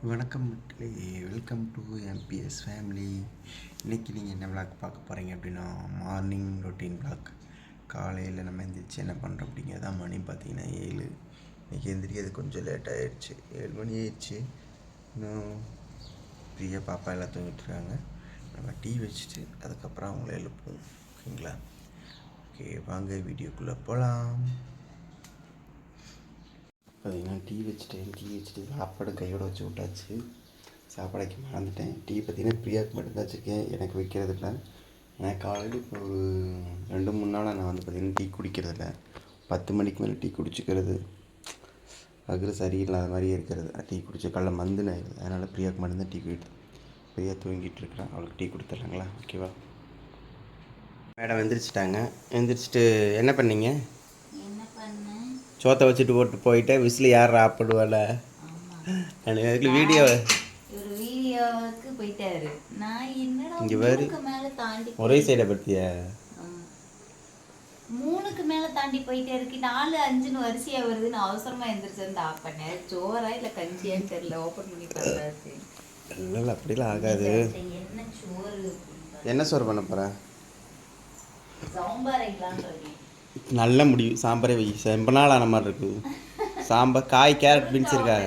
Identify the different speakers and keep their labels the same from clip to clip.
Speaker 1: வணக்கம் மக்களே, welcome to MBS family. இன்றைக்கி நீங்கள் என்ன விளாக் பார்க்க போகிறீங்க அப்படின்னா, மார்னிங் ரொட்டீன் விளாக். காலையில் நம்ம எந்திரிச்சு என்ன பண்ணுறோம் அப்படிங்கிறதா. மணி பார்த்திங்கன்னா 7. இன்றைக்கி எந்திரிக்கிறது கொஞ்சம் லேட் ஆகிடுச்சு. 7 மணி ஆயிடுச்சு. இன்னும் பிரியா பாப்பா எல்லாம் தூங்கிட்டுருக்காங்க. நம்ம டீ வச்சுட்டு அதுக்கப்புறம் அவங்கள எழுப்புவோம். ஓகேங்களா? ஓகே, வாங்க வீடியோக்குள்ளே போகலாம். பார்த்திங்கன்னா டீ வச்சுட்டு சாப்பாடு கையோட வச்சு விட்டாச்சு. சாப்பாடு வைக்க மறந்துட்டேன். டீ பார்த்திங்கன்னா பிரியாவுக்கு மட்டும்தான் வச்சுருக்கேன், எனக்கு வைக்கிறது இல்லை. ஏன்னா காலையில் இப்போ ஒரு 2-3 நாளாக நான் வந்து பார்த்திங்கன்னா டீ குடிக்கிறதில்ல. 10 மணிக்கு மேலே டீ குடிச்சிக்கிறது அகுறு சரியில்லாத மாதிரியே இருக்கிறது. டீ குடிச்ச காலைல மந்துன்னு ஆகிடுது. அதனால் பிரியாவுக்கு மட்டும்தான் டீ குடிக்குது. பிரியா தூங்கிட்டு இருக்கிறான், அவளுக்கு டீ கொடுத்துட்றாங்களா? ஓகேவா? மேடம் எந்திரிச்சிட்டாங்க. எந்திரிச்சிட்டு என்ன பண்ணீங்க? சோத்தை வச்சுட்டு போயிட்டேன். விசில் யார் ஆப்பிடுவாள்? எனக்கு
Speaker 2: வீடியோவுக்கு போயிட்டாரு. நான் என்னடா
Speaker 1: இங்கே வேறு ஒரே சைடை பற்றியா
Speaker 2: 3க்கு மேலே தாண்டி போயிட்டே இருக்கு. 4, 5ன்னு வரிசையாக வருதுன்னு அவசரமாக எழுந்திரிச்சு வந்து ஆஃப் பண்ணேன். சோறா இல்லை கஞ்சியான்னு தெரியல. ஓப்பன் பண்ணி பார்த்தாச்சு.
Speaker 1: இல்லை இல்லை, அப்படிலாம் ஆகாது.
Speaker 2: என்ன சோறு?
Speaker 1: என்ன சோறு பண்ண போகிறேன்?
Speaker 2: சாம்பார் வைக்கலான்னு
Speaker 1: நல்ல முடிவு. சாம்பாரே வை. ரொம்ப நாள் ஆன மாதிரி இருக்குது. சாம்பார் காய் கேரட் பீன்ஸ் இருக்கா?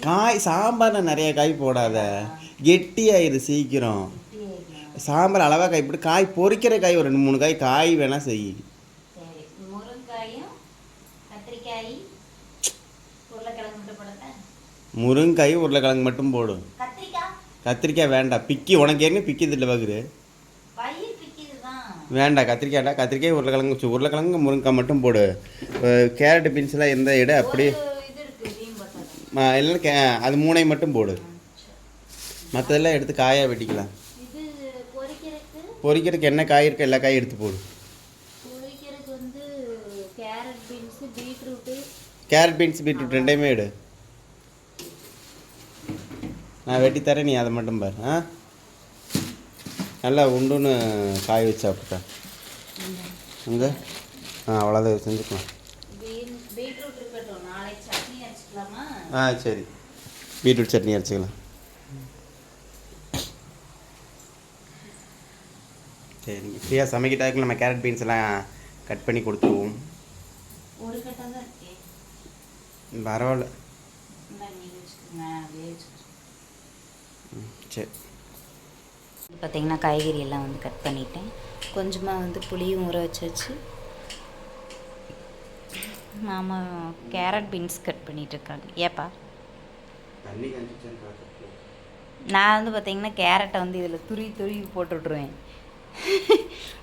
Speaker 1: காய் சாம்பாரில் நிறைய காய் போடாத, கெட்டி ஆயிரு சீக்கிரம். சாம்பார் அளவாக காய் போட்டு காய் பொரிக்கிற காய் ஒரு 2-3 காய் வேணால் செய். முருங்காய் உருளைக்கிழங்கு மட்டும் போடும். கத்திரிக்காய் வேண்டாம். பிக்கி உனக்கு ஏற்கனவே பிக்கிது இல்லை பகுரு. வேண்டாம் கத்திரிக்காய்டா. கத்திரிக்காய் உருளைக்கிழங்கு முருங்கைக்காய் மட்டும் போடு. கேரட்டு பீன்ஸ்லாம் எந்த இடம் அப்படியே இல்லைன்னா அது 3 மட்டும் போடு. மற்றதெல்லாம் எடுத்து காயாக வெட்டிக்கலாம். பொரிக்கிறதுக்கு என்ன காய் இருக்கோ எல்லா காயும் எடுத்து போடு. கேரட் பீன்ஸ் பீட்ரூட் 2மே எடு. நான் வெட்டி தரேன், நீ அதை மட்டும் பாரு. நல்லா உண்டுன்னு காய வச்சு சாப்பிட்டா அங்கே அவ்வளோதான் செஞ்சுக்கலாம். சரி, பீட்ரூட் சட்னி அரைச்சிக்கலாம். சரி, ஃப்ரீயாக சமைக்கிட்டாக்கு நம்ம கேரட் பீன்ஸ் எல்லாம் கட் பண்ணி கொடுத்துருவோம். பரவாயில்ல. சரி,
Speaker 2: பார்த்திங்கன்னா காய்கறி எல்லாம் வந்து கட் பண்ணிட்டேன். கொஞ்சமாக வந்து புளியும் ஊற வச்சாச்சு. மாமா கேரட் பீன்ஸ் கட் பண்ணிகிட்ருக்காங்க. ஏப்பா நான் வந்து பார்த்திங்கன்னா கேரட்டை வந்து இதில் துருவி போட்டுவிட்ருவேன்.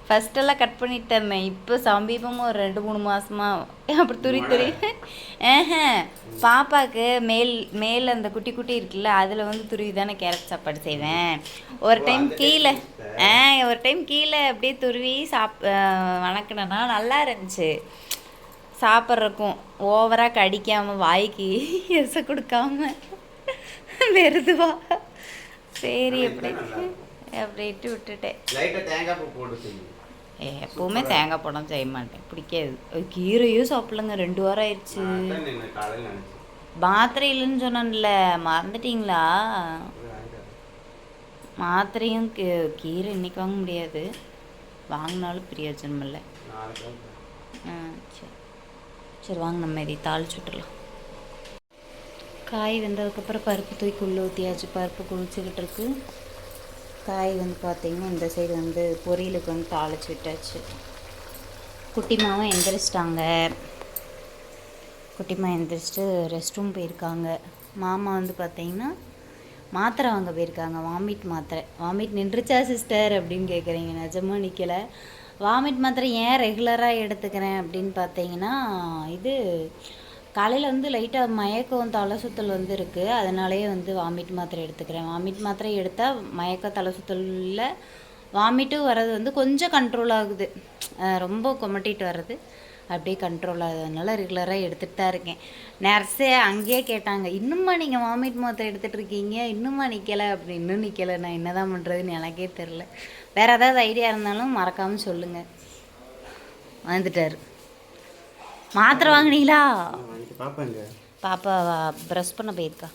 Speaker 2: ஃபஸ்ட்டெல்லாம் கட் பண்ணிட்டேன். இப்போ சமீபமாக ஒரு 2-3 மாதமாக அப்படி துருவி பாப்பாவுக்கு மேல் அந்த குட்டி இருக்குல்ல, அதில் வந்து துருவி தானே கேரட் சாப்பாடு செய்வேன். ஒரு டைம் கீழே அப்படியே துருவி வணக்கினேன்னா நல்லா இருந்துச்சு. சாப்பிட்றக்கும் ஓவராக கடிக்காமல் வாய்க்கு எசை கொடுக்காம வெறுதுவா. சரி அப்படின்ட்டு விட்டுட்டேன். எப்போவுமே தேங்காய் போடாமல் செய்ய மாட்டேன், பிடிக்காது. கீரையும் சாப்பிடலங்க. 2 வாரம் ஆயிடுச்சு. மாத்திரை இல்லைன்னு சொன்னேன்ல, மறந்துட்டிங்களா? மாத்திரையும் கீரை இன்றைக்கி வாங்க முடியாது, வாங்கினாலும் பிரயோஜனம் இல்லை. சரி வாங்க நம்ம இதை தாளிச்சு விட்டுடலாம். காய் வெந்ததுக்கப்புறம் பருப்பு தூக்கி உள்ளே ஊற்றியாச்சு. பருப்பு குளிச்சுக்கிட்டு இருக்கு. காய் வந்து பார்த்திங்கன்னா இந்த சைடு வந்து பொரியலுக்கு வந்து தாளிச்சு விட்டாச்சு. குட்டிமாவும் எந்திரிச்சிட்டாங்க. குட்டிமா எந்திரிச்சிட்டு ரெஸ்ட் ரூம் போயிருக்காங்க. மாமா வந்து பார்த்திங்கன்னா மாத்திரை வாங்க போயிருக்காங்க. வாமிட் மாத்திரை. வாமிட் நின்றுச்சா சிஸ்டர் அப்படின்னு கேட்குறீங்க. நிஜமாக நிற்கலை. வாமிட் மாத்திரை ஏன் ரெகுலராக எடுத்துக்கிறேன் அப்படின்னு பார்த்தீங்கன்னா, இது காலையில் வந்து லைட்டாக மயக்கம் தலை சுற்றல் வந்து இருக்குது. அதனாலேயே வந்து வாமிட் மாத்திரை எடுத்துக்கிறேன். வாமிட் மாத்திரை எடுத்தால் மயக்கம் தலை சுற்றலில் வாமிட்டும் வர்றது வந்து கொஞ்சம் கண்ட்ரோல் ஆகுது. ரொம்ப கொமட்டிட்டு வர்றது அப்படியே கண்ட்ரோல் ஆகுதுனால ரெகுலராக எடுத்துகிட்டு தான் இருக்கேன். நர்ஸே அங்கேயே கேட்டாங்க, இன்னுமா நீங்கள் வாமிட் மாத்திரை எடுத்துகிட்டு இருக்கீங்க, இன்னுமா நிற்கலை அப்படி. இன்னும் நிற்கலை, நான் என்ன தான் பண்ணுறதுன்னு எனக்கே தெரில. வேறு ஏதாவது ஐடியா இருந்தாலும் மறக்காமல் சொல்லுங்கள். வந்துட்டார். மாத்திரை வாங்கினீங்களா?
Speaker 1: பாப்பாங்க
Speaker 2: பாப்பா ப்ரஷ் பண்ண போயிருக்கா.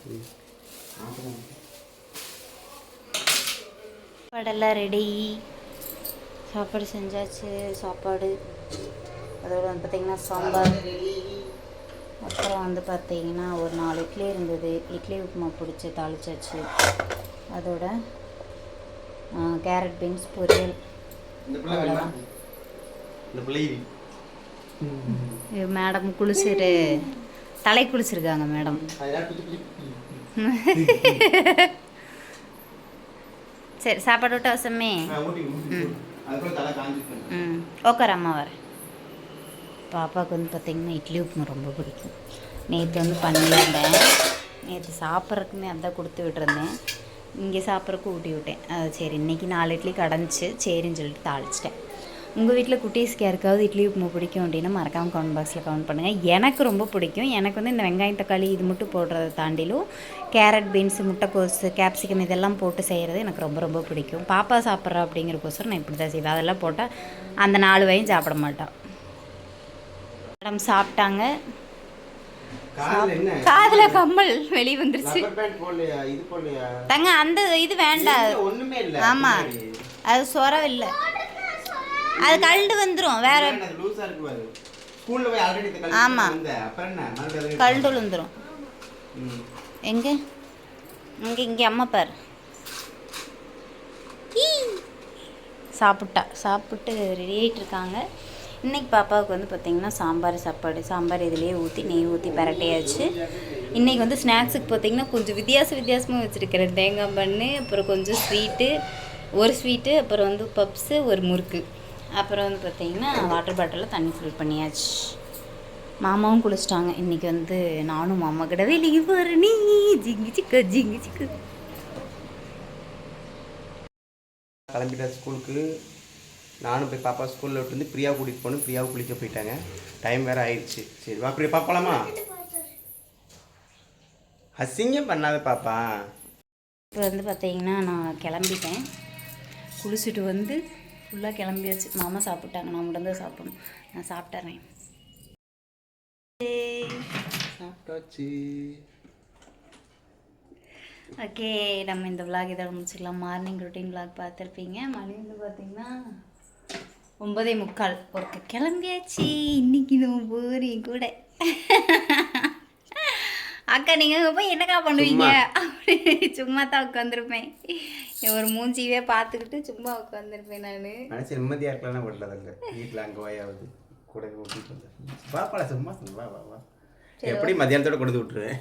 Speaker 2: சாப்பாடெல்லாம் ரெடி, சாப்பாடு செஞ்சாச்சு. சாப்பாடு அதோட வந்து பார்த்திங்கன்னா சாம்பார், அப்புறம் வந்து பார்த்திங்கன்னா ஒரு 4 இட்லி இருந்தது, இட்லி உப்புமா பிடிச்சி தாளிச்சாச்சு. அதோட கேரட் பீன்ஸ் பொரியல். அவ்வளோதான். மேடம் தலை குளிச்சிருக்காங்க மேடம். சரி சாப்பாடு விட்டு அவசரமே. உட்கார அம்மா வரேன். பாப்பாவுக்கு வந்து பார்த்திங்கன்னா இட்லி உப்புமா ரொம்ப பிடிக்கும். நேற்று வந்து பண்ணியிருந்தேன். நேற்று சாப்பிட்றதுக்குமே அதான் கொடுத்து விட்டுருந்தேன். இங்கே சாப்பிட்றதுக்கு ஊட்டி விட்டேன். அது சரி இன்றைக்கி 4 இட்லி கடைஞ்சி சரின்னு சொல்லிட்டு தாளிச்சிட்டேன். உங்கள் வீட்டில் குட்டீஸ்க்கு யாருக்காவது இட்லி உப்புமா பிடிக்கும் அப்படின்னா மறக்காமல் கமெண்ட் பாக்ஸில் கமெண்ட் பண்ணுங்கள். எனக்கு ரொம்ப பிடிக்கும். எனக்கு வந்து இந்த வெங்காயம் தக்காளி இது மட்டும் போடுறத தாண்டிலும் கேரட் பீன்ஸு முட்டைக்கோஸு கேப்சிகம் இதெல்லாம் போட்டு செய்கிறது எனக்கு ரொம்ப ரொம்ப பிடிக்கும். பாப்பா சாப்பிட்றா அப்படிங்கிறக்கோசரம் நான் இப்படி தான் செய்வேன். அதெல்லாம் போட்டால் அந்த 4 வகையும் சாப்பிட மாட்டான். மேடம் சாப்பிட்டாங்க. காதுல கம்மல் வெளியே வந்துருச்சு தங்க. அந்த இது வேண்டாம். ஆமாம் அது சொரம் இல்லை, அது கழண்டு வந்துடும் வேற. ஆமாம் கழண்டு விழுந்துடும். எங்கே இங்கே அம்மா பார். சாப்பிட்டு ரெடி ஆகிட்டு இருக்காங்க. இன்றைக்கி பாப்பாவுக்கு வந்து பார்த்திங்கன்னா சாம்பார் இதிலேயே ஊற்றி நெய் ஊற்றி பரட்டையாச்சு. இன்றைக்கி வந்து ஸ்நாக்ஸுக்கு பார்த்திங்கன்னா கொஞ்சம் வித்தியாசமாக வச்சுருக்கிறேன். தேங்காய் பண்ணு, அப்புறம் கொஞ்சம் ஒரு ஸ்வீட்டு, அப்புறம் வந்து பப்ஸு, ஒரு முறுக்கு, அப்புறம் வந்து பார்த்திங்கன்னா வாட்டர் பாட்டிலில் தண்ணி ஃபில் பண்ணியாச்சு. மாமாவும் குளிச்சிட்டாங்க. இன்றைக்கி வந்து நானும் மாமா கிட்ட வெளியே வரனி ஜிங்கு சிக்கு
Speaker 1: கிளம்பிட்டா ஸ்கூலுக்கு. நானும் போய் பாப்பா ஸ்கூலில் விட்டு வந்து பிரியா கூட்டிகிட்டு போகணும். பிரியாவை குளிக்க போயிட்டாங்க. டைம் வேறு ஆயிடுச்சு. சரி வா பிரியா பாப்பாலாமா? அசிங்கம் பண்ணாத பாப்பா.
Speaker 2: இப்போ வந்து பார்த்திங்கன்னா நான் கிளம்பிட்டேன். குளிச்சுட்டு வந்து ஃபுல்லாக கிளம்பியாச்சு. மாமா சாப்பிட்டாங்க, நான் மட்டும் தான் சாப்பிடணும். நான் சாப்பிட்றேன்.
Speaker 1: சாப்பிட்டாச்சு.
Speaker 2: ஓகே, நம்ம இந்த விளாக் இதோட முடிச்சுக்கலாம். மார்னிங் ரொட்டீன் விளாக் பார்த்துருப்பீங்க. மணி வந்து பார்த்திங்கன்னா 9:45. ஒருக்க கிளம்பியாச்சு. இன்றைக்கி நம்ம போகிறேன் கூட. அக்கா நீங்கள் போய் என்னக்கா பண்ணுவீங்க அப்படி சும்மா தான் உட்காந்துருப்பேன். ஒரு மூஞ்சியவே பார்த்துக்கிட்டு சும்மா உட்காந்துருப்பேன். நான்
Speaker 1: மனசு நிம்மதியாக இருக்கலாம் விடலதாங்க. வீட்டில் அங்கே வாயாவது கூட கூட்டிகிட்டு வந்தேன். பாப்பால சும்மா வா எப்படி மத்தியானத்தோட கொடுத்து விட்டுருவேன்.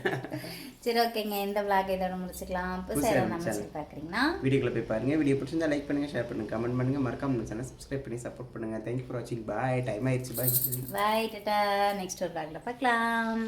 Speaker 2: சரி ஓகேங்க, இந்த விளாக் இதோட முடிச்சுக்கலாம். இப்போ சரி நம்ம பார்க்குறீங்கன்னா
Speaker 1: வீடியோக்குள்ள போய் பாருங்கள். வீடியோ பிடிச்சிருந்தா லைக் பண்ணுங்கள், ஷேர் பண்ணுங்கள், கமெண்ட் பண்ணுங்கள், மறக்காம நம்ம சேனல் சப்ஸ்கிரைப் பண்ணி சப்போர்ட் பண்ணுங்கள். தேங்க்யூ ஃபார் வாட்சிங். பாய். டைம் ஆயிடுச்சு. பாய்
Speaker 2: டாடா. நெக்ஸ்ட் ஒரு விளாக்ல பார்க்கலாம்.